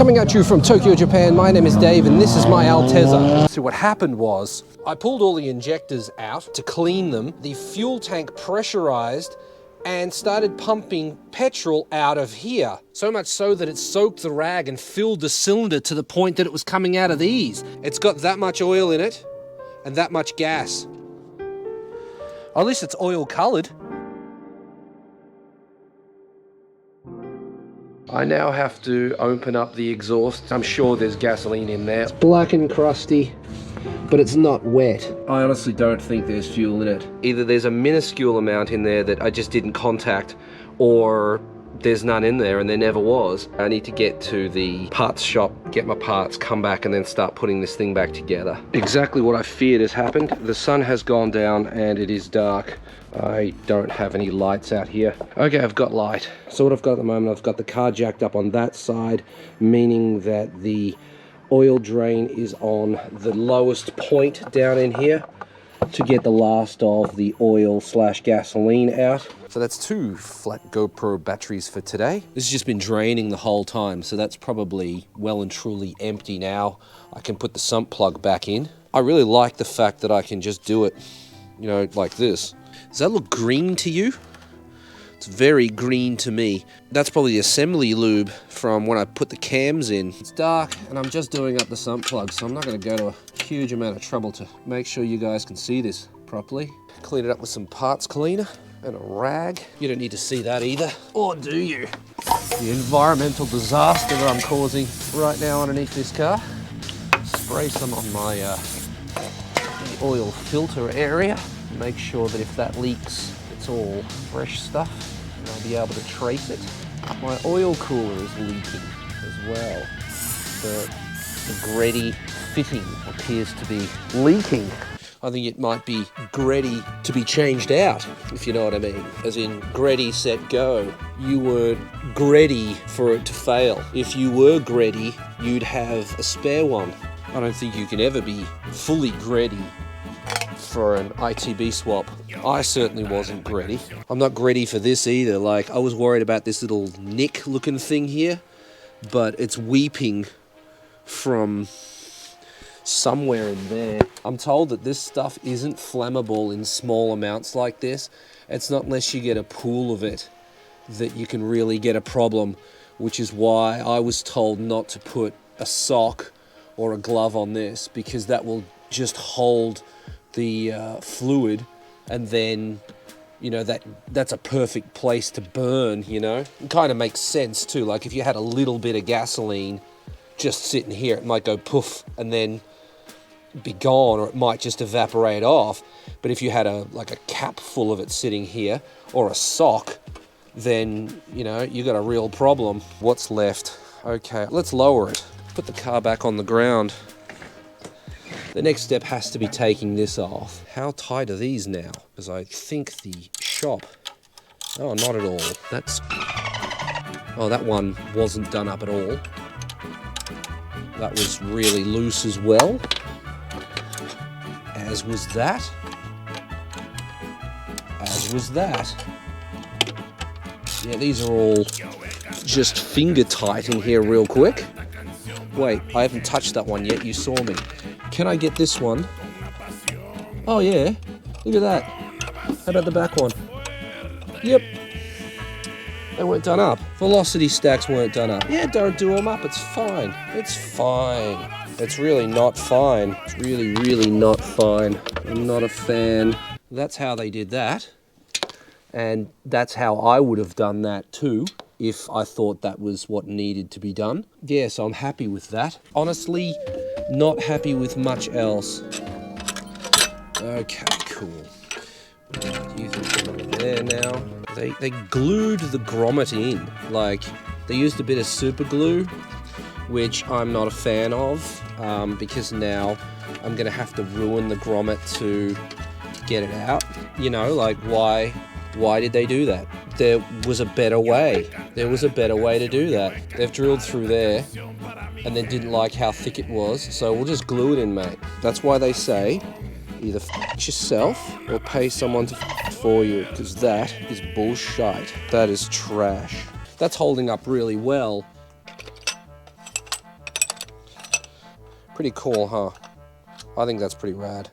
Coming at you from Tokyo, Japan, my name is Dave and this is my Altezza. So what happened was, I pulled all the injectors out to clean them. The fuel tank pressurized and started pumping petrol out of here. So much so that it soaked the rag and filled the cylinder to the point that it was coming out of these. It's got that much oil in it and that much gas. At least it's oil colored. I now have to open up the exhaust. I'm sure there's gasoline in there. It's black and crusty, but it's not wet. I honestly don't think there's fuel in it. Either there's a minuscule amount in there that I just didn't contact, or there's none in there and there never was. I need to get to the parts shop, get my parts, come back and then start putting this thing back together. Exactly what I feared has happened. The sun has gone down and it is dark. I don't have any lights out here. Okay, I've got light. So what I've got at the moment, I've got the car jacked up on that side, meaning that the oil drain is on the lowest point down in here to get the last of the oil / gasoline out. So that's 2 flat GoPro batteries for today. This has just been draining the whole time, so that's probably well and truly empty now. I can put the sump plug back in. I really like the fact that I can just do it, you know, like this. Does that look green to you? It's very green to me. That's probably the assembly lube from when I put the cams in. It's dark and I'm just doing up the sump plug, so I'm not going to go to a huge amount of trouble to make sure you guys can see this properly. Clean it up with some parts cleaner and a rag. You don't need to see that either, or do you? The environmental disaster that I'm causing right now underneath this car. Spray some on my the oil filter area. Make sure that if that leaks, it's all fresh stuff and I'll be able to trace it. My oil cooler is leaking as well. The Greddy fitting appears to be leaking. I think it might be Greddy to be changed out, if you know what I mean. As in, Greddy, set, go. You were Greddy for it to fail. If you were Greddy, you'd have a spare one. I don't think you can ever be fully Greddy for an ITB swap. I certainly wasn't Greddy. I'm not Greddy for this either. Like, I was worried about this little nick looking thing here, but it's weeping from somewhere in there. I'm told that this stuff isn't flammable in small amounts like this. It's not unless you get a pool of it that you can really get a problem, which is why I was told not to put a sock or a glove on this, because that will just hold the fluid, and then, you know, that's a perfect place to burn, you know? It kind of makes sense too. Like if you had a little bit of gasoline just sitting here, it might go poof and then be gone, or it might just evaporate off. But if you had a cap full of it sitting here, or a sock, then, you know, you got a real problem. What's left? Okay, let's lower it. Put the car back on the ground. The next step has to be taking this off. How tight are these now? Because I think the shop... Oh, not at all. Oh, that one wasn't done up at all. That was really loose as well. As was that. As was that. Yeah, these are all just finger tight in here real quick. Wait, I haven't touched that one yet. You saw me. Can I get this one? Oh yeah, look at that. How about the back one? Yep. They weren't done up. Velocity stacks weren't done up. Yeah, don't do them up, it's fine. It's fine. It's really not fine. It's really, really not fine. I'm not a fan. That's how they did that. And that's how I would have done that too, if I thought that was what needed to be done. Yeah, so I'm happy with that. Honestly, not happy with much else. Okay, cool. You think I'm over there now? They glued the grommet in. Like, they used a bit of super glue, which I'm not a fan of, because now I'm gonna have to ruin the grommet to get it out. You know, like, why did they do that? There was a better way. There was a better way to do that. They've drilled through there and then didn't like how thick it was, so we'll just glue it in, mate. That's why they say either f*** yourself or pay someone to f*** for you, because that is bullshit. That is trash. That's holding up really well. Pretty cool, huh? I think that's pretty rad.